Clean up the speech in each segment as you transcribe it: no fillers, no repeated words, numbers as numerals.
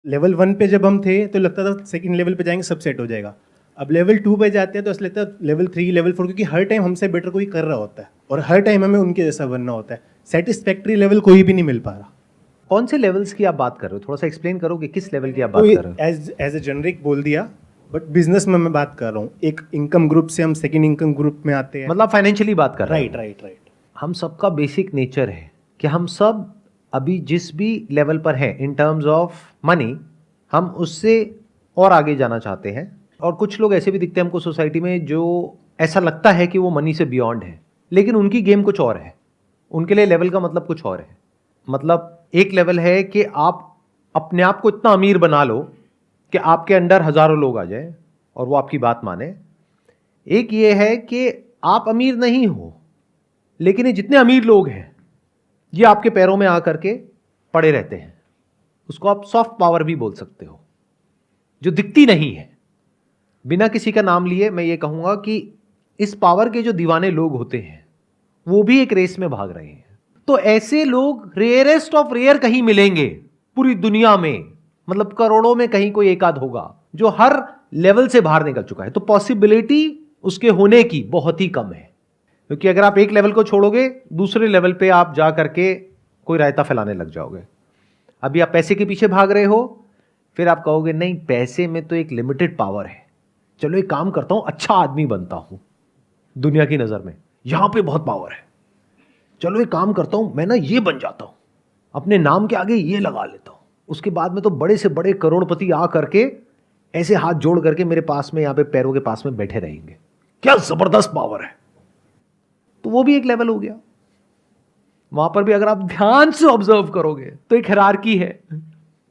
Level 1 पे जब हम थे तो लगता था सेकंड लेवल पे जाएंगे सब सेट हो जाएगा। अब लेवल 2 पे जाते हैं तो ऐसा लगता है लेवल 3 लेवल 4, क्योंकि हर टाइम हमसे बेटर कोई कर रहा होता है और हर टाइम हमें उनके जैसा बनना होता है। सेटिस्फैक्ट्री लेवल कोई भी नहीं मिल पा रहा। कौन से लेवल्स की आप बात कर रहे हो, थोड़ा सा एक्सप्लेन करो कि किस लेवल की आप तो बात कर रहे हो। एज ए जेनरिक बोल दिया, बट बिजनेस में मैं बात कर रहा हूँ। एक इनकम ग्रुप से हम सेकंड इनकम ग्रुप में आते हैं। मतलब फाइनेंशियली बात कर रहे हो। राइट। हम सबका बेसिक नेचर है कि हम सब अभी जिस भी लेवल पर हैं इन टर्म्स ऑफ मनी, हम उससे और आगे जाना चाहते हैं। और कुछ लोग ऐसे भी दिखते हैं हमको सोसाइटी में जो ऐसा लगता है कि वो मनी से बियॉन्ड है, लेकिन उनकी गेम कुछ और है। उनके लिए लेवल का मतलब कुछ और है। मतलब एक लेवल है कि आप अपने आप को इतना अमीर बना लो कि आपके अंडर हजारों लोग आ जाए और वो आपकी बात माने। एक ये है कि आप अमीर नहीं हो, लेकिन ये जितने अमीर लोग हैं ये आपके पैरों में आकर के पड़े रहते हैं। उसको आप सॉफ्ट पावर भी बोल सकते हो, जो दिखती नहीं है। बिना किसी का नाम लिए मैं ये कहूंगा कि इस पावर के जो दीवाने लोग होते हैं वो भी एक रेस में भाग रहे हैं। तो ऐसे लोग रेयरेस्ट ऑफ रेयर कहीं मिलेंगे पूरी दुनिया में। मतलब करोड़ों में कहीं कोई एक आध होगा जो हर लेवल से बाहर निकल चुका है। तो पॉसिबिलिटी उसके होने की बहुत ही कम है, क्योंकि अगर आप एक लेवल को छोड़ोगे दूसरे लेवल पे आप जा करके कोई रायता फैलाने लग जाओगे। अभी आप पैसे के पीछे भाग रहे हो, फिर आप कहोगे नहीं पैसे में तो एक लिमिटेड पावर है, चलो एक काम करता हूं अच्छा आदमी बनता हूं दुनिया की नजर में, यहां पे बहुत पावर है। चलो एक काम करता हूं मैं ना ये बन जाता हूं, अपने नाम के आगे ये लगा लेता हूं, उसके बाद में तो बड़े से बड़े करोड़पति आ करके ऐसे हाथ जोड़ करके मेरे पास में यहां पे पैरों के पास में बैठे रहेंगे। क्या जबरदस्त पावर है। तो वो भी एक लेवल हो गया। वहां पर भी अगर आप ध्यान से ऑब्जर्व करोगे तो एक हायरार्की है।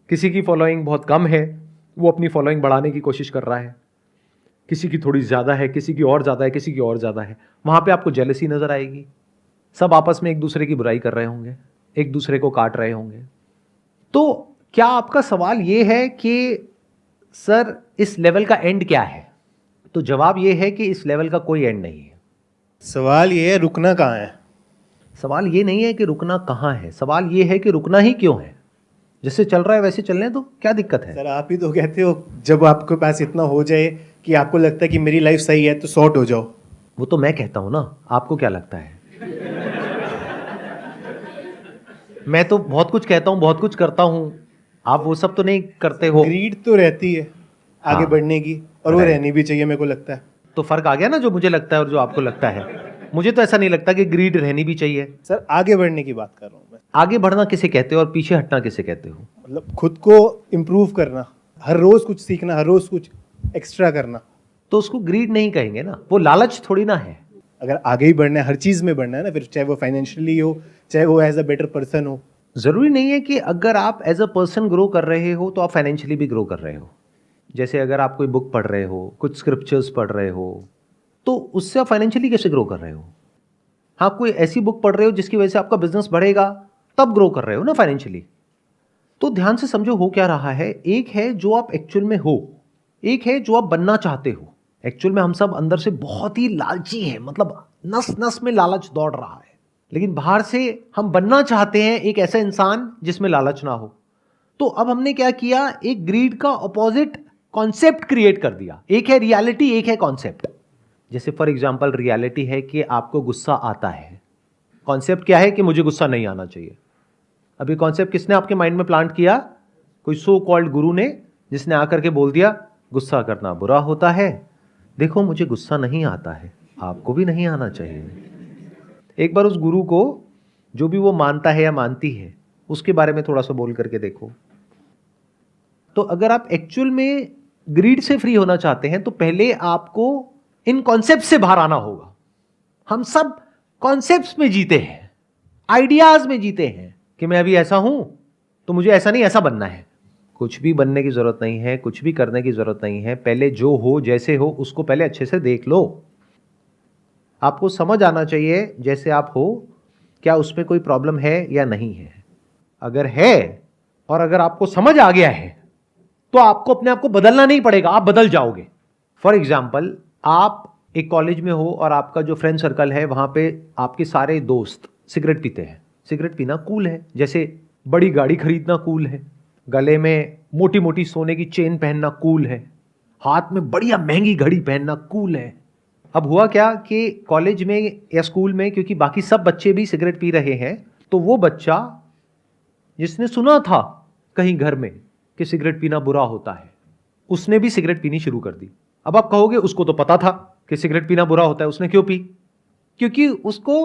किसी की फॉलोइंग बहुत कम है, वो अपनी फॉलोइंग बढ़ाने की कोशिश कर रहा है। किसी की थोड़ी ज्यादा है, किसी की और ज्यादा है, किसी की और ज्यादा है। वहां पे आपको जेलसी नजर आएगी। सब आपस में एक दूसरे की बुराई कर रहे होंगे, एक दूसरे को काट रहे होंगे। तो क्या आपका सवाल यह है कि सर इस लेवल का एंड क्या है? तो जवाब यह है कि इस लेवल का कोई एंड नहीं है। सवाल ये है रुकना कहाँ है। सवाल ये नहीं है कि रुकना कहाँ है, सवाल ये है कि रुकना ही क्यों है। जैसे चल रहा है वैसे चलने दो, क्या दिक्कत है? सर आप ही तो कहते हो जब आपके पास इतना हो जाए कि आपको लगता है कि मेरी लाइफ सही है तो सॉर्ट हो जाओ। वो तो मैं कहता हूं ना, आपको क्या लगता है? मैं तो बहुत कुछ कहता हूं, बहुत कुछ करता हूं, आप वो सब तो नहीं करते हो। ग्रीड तो रहती है आगे हाँ, बढ़ने की, और वो रहनी भी चाहिए मेरे को लगता है। तो फर्क आ गया ना, जो मुझे लगता है और जो आपको लगता है। मुझे तो ऐसा नहीं लगता कि ग्रीड रहनी भी चाहिए। सर आगे बढ़ने की बात कर रहा हूँ मैं। आगे बढ़ना किसे कहते हो और पीछे हटना किसे कहते हो? मतलब खुद को इम्प्रूव करना, हर रोज कुछ सीखना, हर रोज कुछ एक्स्ट्रा करना। तो उसको ग्रीड नहीं कहेंगे ना, वो लालच थोड़ी ना है। अगर आगे ही बढ़ना है, हर चीज में बढ़ना है ना, फिर चाहे वो फाइनेंशियली हो, चाहे वो एज अ बेटर पर्सन हो। जरूरी नहीं है कि अगर आप एज अ पर्सन ग्रो कर रहे हो तो आप फाइनेंशियली भी ग्रो कर रहे हो। जैसे अगर आप कोई बुक पढ़ रहे हो, कुछ स्क्रिप्चर्स पढ़ रहे हो, तो उससे आप फाइनेंशियली कैसे ग्रो कर रहे हो? हाँ, कोई ऐसी बुक पढ़ रहे हो जिसकी वजह से आपका बिजनेस बढ़ेगा, तब ग्रो कर रहे हो ना फाइनेंशियली। तो ध्यान से समझो हो क्या रहा है। एक है जो आप एक्चुअल में हो, एक है जो आप बनना चाहते हो। एक्चुअल में हम सब अंदर से बहुत ही लालची हैं, मतलब नस नस में लालच दौड़ रहा है, लेकिन बाहर से हम बनना चाहते हैं एक ऐसा इंसान जिसमें लालच ना हो। तो अब हमने क्या किया, एक ग्रीड का ऑपोजिट कॉन्सेप्ट क्रिएट कर दिया। एक है रियलिटी, एक है कॉन्सेप्ट। जैसे फॉर एग्जांपल रियलिटी है कि आपको गुस्सा आता है, कॉन्सेप्ट क्या है कि मुझे गुस्सा नहीं आना चाहिए। अभी कॉन्सेप्ट किसने आपके माइंड में प्लांट किया? कोई सो कॉल्ड गुरु ने, जिसने आकर के बोल दिया गुस्सा करना बुरा होता है। देखो मुझे गुस्सा नहीं आता है, आपको भी नहीं आना चाहिए। एक बार उस गुरु को, जो भी वो मानता है या मानती है, उसके बारे में थोड़ा सा बोल करके देखो। तो अगर आप एक्चुअल में ग्रीड से फ्री होना चाहते हैं तो पहले आपको इन कॉन्सेप्ट से बाहर आना होगा। हम सब कॉन्सेप्ट्स में जीते हैं, आइडियाज में जीते हैं कि मैं अभी ऐसा हूं तो मुझे ऐसा नहीं ऐसा बनना है। कुछ भी बनने की जरूरत नहीं है, कुछ भी करने की जरूरत नहीं है। पहले जो हो जैसे हो उसको पहले अच्छे से देख लो। आपको समझ आना चाहिए जैसे आप हो, क्या उसमें कोई प्रॉब्लम है या नहीं है। अगर है और अगर आपको समझ आ गया है तो आपको अपने आप को बदलना नहीं पड़ेगा, आप बदल जाओगे। फॉर एग्जाम्पल, आप एक कॉलेज में हो और आपका जो फ्रेंड सर्कल है वहां पे आपके सारे दोस्त सिगरेट पीते हैं। सिगरेट पीना कूल है, जैसे बड़ी गाड़ी खरीदना कूल है। गले में मोटी मोटी सोने की चेन पहनना कूल है, हाथ में बढ़िया महंगी घड़ी पहनना कूल है। अब हुआ क्या कि कॉलेज में या स्कूल में, क्योंकि बाकी सब बच्चे भी सिगरेट पी रहे हैं, तो वो बच्चा जिसने सुना था कहीं घर में कि सिगरेट पीना बुरा होता है, उसने भी सिगरेट पीनी शुरू कर दी। अब आप कहोगे उसको तो पता था कि सिगरेट पीना बुरा होता है, उसने क्यों पी? क्योंकि उसको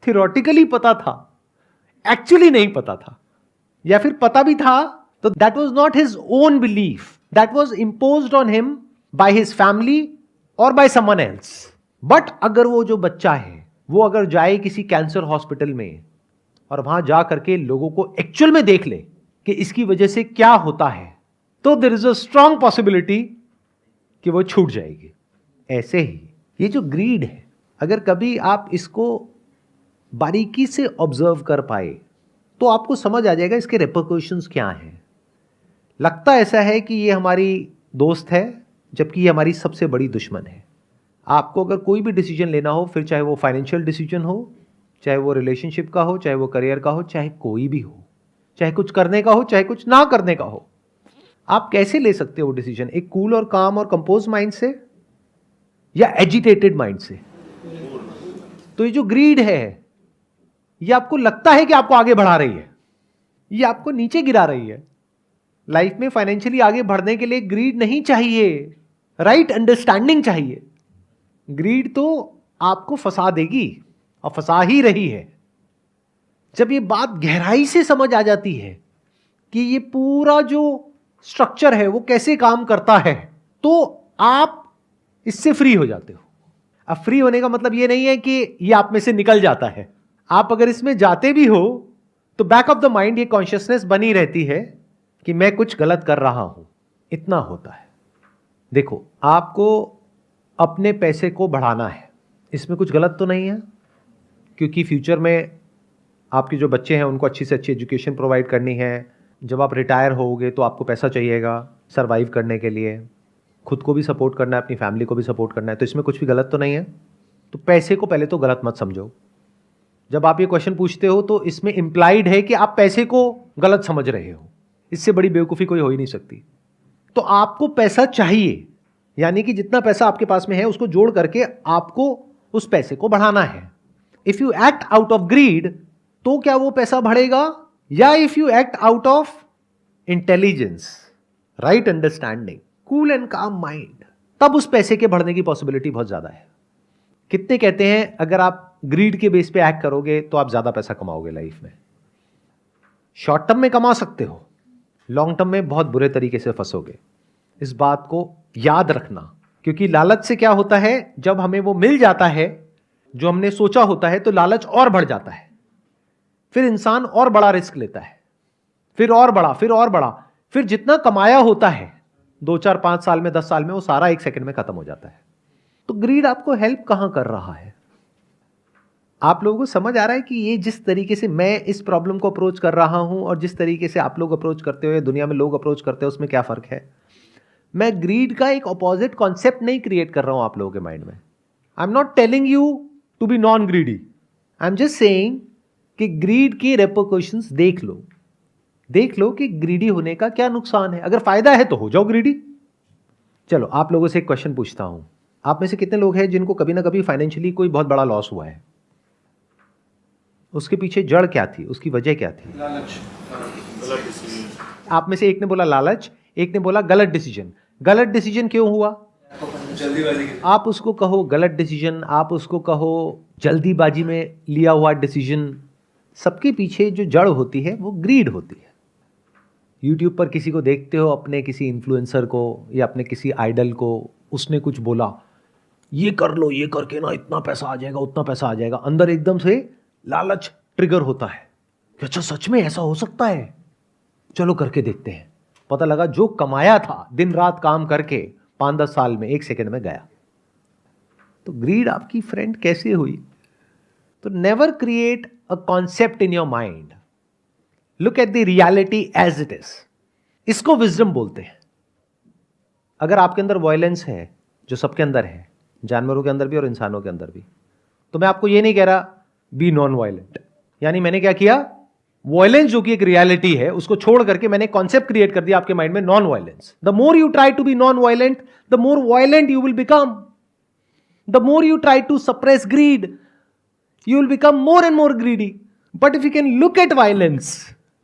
थियोरेटिकली पता था, एक्चुअली नहीं पता था, या फिर पता भी था तो that was not his own belief, that was imposed on him by his family और बाय समवन एल्स। बट अगर वो जो बच्चा है वो अगर जाए किसी कैंसर हॉस्पिटल में और वहां जा करके लोगों को एक्चुअल में देख ले कि इसकी वजह से क्या होता है, तो there is a strong possibility कि वो छूट जाएगी। ऐसे ही ये जो ग्रीड है, अगर कभी आप इसको बारीकी से ऑब्जर्व कर पाए तो आपको समझ आ जाएगा इसके रिपरकशंस क्या हैं। लगता ऐसा है कि ये हमारी दोस्त है, जबकि ये हमारी सबसे बड़ी दुश्मन है। आपको अगर कोई भी डिसीजन लेना हो, फिर चाहे वो फाइनेंशियल डिसीजन हो, चाहे वो रिलेशनशिप का हो, चाहे वो करियर का हो, चाहे कोई भी हो, चाहे कुछ करने का हो, चाहे कुछ ना करने का हो, आप कैसे ले सकते हो डिसीजन? एक कूल और काम और कंपोज माइंड से या एजिटेटेड माइंड से? तो ये जो ग्रीड है, ये आपको लगता है कि आपको आगे बढ़ा रही है, ये आपको नीचे गिरा रही है। लाइफ में फाइनेंशियली आगे बढ़ने के लिए ग्रीड नहीं चाहिए, राइट अंडरस्टैंडिंग चाहिए। ग्रीड तो आपको फंसा देगी और फंसा ही रही है। जब ये बात गहराई से समझ आ जाती है कि ये पूरा जो स्ट्रक्चर है वो कैसे काम करता है, तो आप इससे फ्री हो जाते हो। अब फ्री होने का मतलब ये नहीं है कि ये आप में से निकल जाता है। आप अगर इसमें जाते भी हो तो बैक ऑफ द माइंड ये कॉन्शियसनेस बनी रहती है कि मैं कुछ गलत कर रहा हूं। इतना होता है। देखो, आपको अपने पैसे को बढ़ाना है, इसमें कुछ गलत तो नहीं है, क्योंकि फ्यूचर में आपके जो बच्चे हैं उनको अच्छी से अच्छी एजुकेशन प्रोवाइड करनी है। जब आप रिटायर होगे तो आपको पैसा चाहिएगा सर्वाइव करने के लिए, खुद को भी सपोर्ट करना है, अपनी फैमिली को भी सपोर्ट करना है, तो इसमें कुछ भी गलत तो नहीं है। तो पैसे को पहले तो गलत मत समझो। जब आप ये क्वेश्चन पूछते हो तो इसमें इम्प्लाइड है कि आप पैसे को गलत समझ रहे हो। इससे बड़ी बेवकूफ़ी कोई हो ही नहीं सकती। तो आपको पैसा चाहिए, यानी कि जितना पैसा आपके पास में है उसको जोड़ करके आपको उस पैसे को बढ़ाना है। If you act out of greed तो क्या वो पैसा बढ़ेगा, या if you act out of intelligence, right understanding, cool and calm mind, तब उस पैसे के बढ़ने की पॉसिबिलिटी बहुत ज्यादा है। कितने कहते हैं अगर आप ग्रीड के बेस पे एक्ट करोगे तो आप ज्यादा पैसा कमाओगे लाइफ में? शॉर्ट टर्म में कमा सकते हो, लॉन्ग टर्म में बहुत बुरे तरीके से फंसोगे। इस बात को याद रखना, क्योंकि लालच से क्या होता है, जब हमें वो मिल जाता है जो हमने सोचा होता है तो लालच और बढ़ जाता है। फिर इंसान और बड़ा रिस्क लेता है, फिर और बड़ा, फिर और बड़ा, फिर जितना कमाया होता है 2, 4, 5 साल में, 10 साल में, वो सारा 1 सेकंड में खत्म हो जाता है। तो ग्रीड आपको हेल्प कहां कर रहा है? आप लोगों को समझ आ रहा है कि ये जिस तरीके से मैं इस प्रॉब्लम को अप्रोच कर रहा हूं और जिस तरीके से आप लोग अप्रोच करते हो या दुनिया में लोग अप्रोच करते हो, उसमें क्या फर्क है? मैं ग्रीड का एक ऑपोजिट कॉन्सेप्ट नहीं क्रिएट कर रहा हूं आप लोगों के माइंड में। I am not telling you to be non greedy, I am just saying कि ग्रीड की रेपरकशंस देख लो, देख लो कि ग्रीडी होने का क्या नुकसान है। अगर फायदा है तो हो जाओ ग्रीडी। चलो, आप लोगों से एक क्वेश्चन पूछता हूं, आप में से कितने लोग हैं जिनको कभी ना कभी फाइनेंशियली कोई बहुत बड़ा लॉस हुआ है? उसके पीछे जड़ क्या थी, उसकी वजह क्या थी? लालच। आप में से एक ने बोला लालच, एक ने बोला गलत डिसीजन। गलत डिसीजन क्यों हुआ? जल्दीबाजी की। आप उसको कहो गलत डिसीजन, आप उसको कहो जल्दीबाजी में लिया हुआ डिसीजन, सबके पीछे जो जड़ होती है वो ग्रीड होती है। यूट्यूब पर किसी को देखते हो, अपने किसी इन्फ्लुएंसर को या अपने किसी आइडल को, उसने कुछ बोला, ये कर लो, ये करके ना इतना पैसा आ जाएगा, उतना पैसा आ जाएगा, अंदर एकदम से लालच ट्रिगर होता है कि अच्छा सच में ऐसा हो सकता है, चलो करके देखते हैं। पता लगा जो कमाया था दिन रात काम करके 5-10 साल में 1 सेकंड में गया। तो ग्रीड आपकी फ्रेंड कैसे हुई? तो never create a concept in your mind, look at the reality as it is. इसको विजडम बोलते हैं। अगर आपके अंदर वायलेंस है, जो सबके अंदर है, जानवरों के अंदर भी और इंसानों के अंदर भी, तो मैं आपको ये नहीं कह रहा बी नॉन वायलेंट, यानी मैंने क्या किया, वायलेंस जो कि एक रियलिटी है उसको छोड़ करके मैंने कॉन्सेप्ट क्रिएट कर दिया आपके माइंड में, non violence. The more you try to be non violent, the more violent you will become. The more you try to suppress greed, you will become more and more greedy. But if you can look at violence,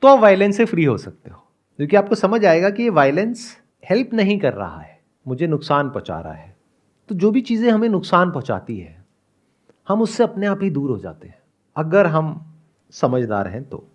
तो आप violence से free हो सकते हो, क्योंकि आपको समझ आएगा कि ये वायलेंस हेल्प नहीं कर रहा है, मुझे नुकसान पहुंचा रहा है. तो जो भी चीज़ें हमें नुकसान पहुंचाती है हम उससे अपने आप ही दूर हो जाते हैं, अगर हम समझदार हैं तो.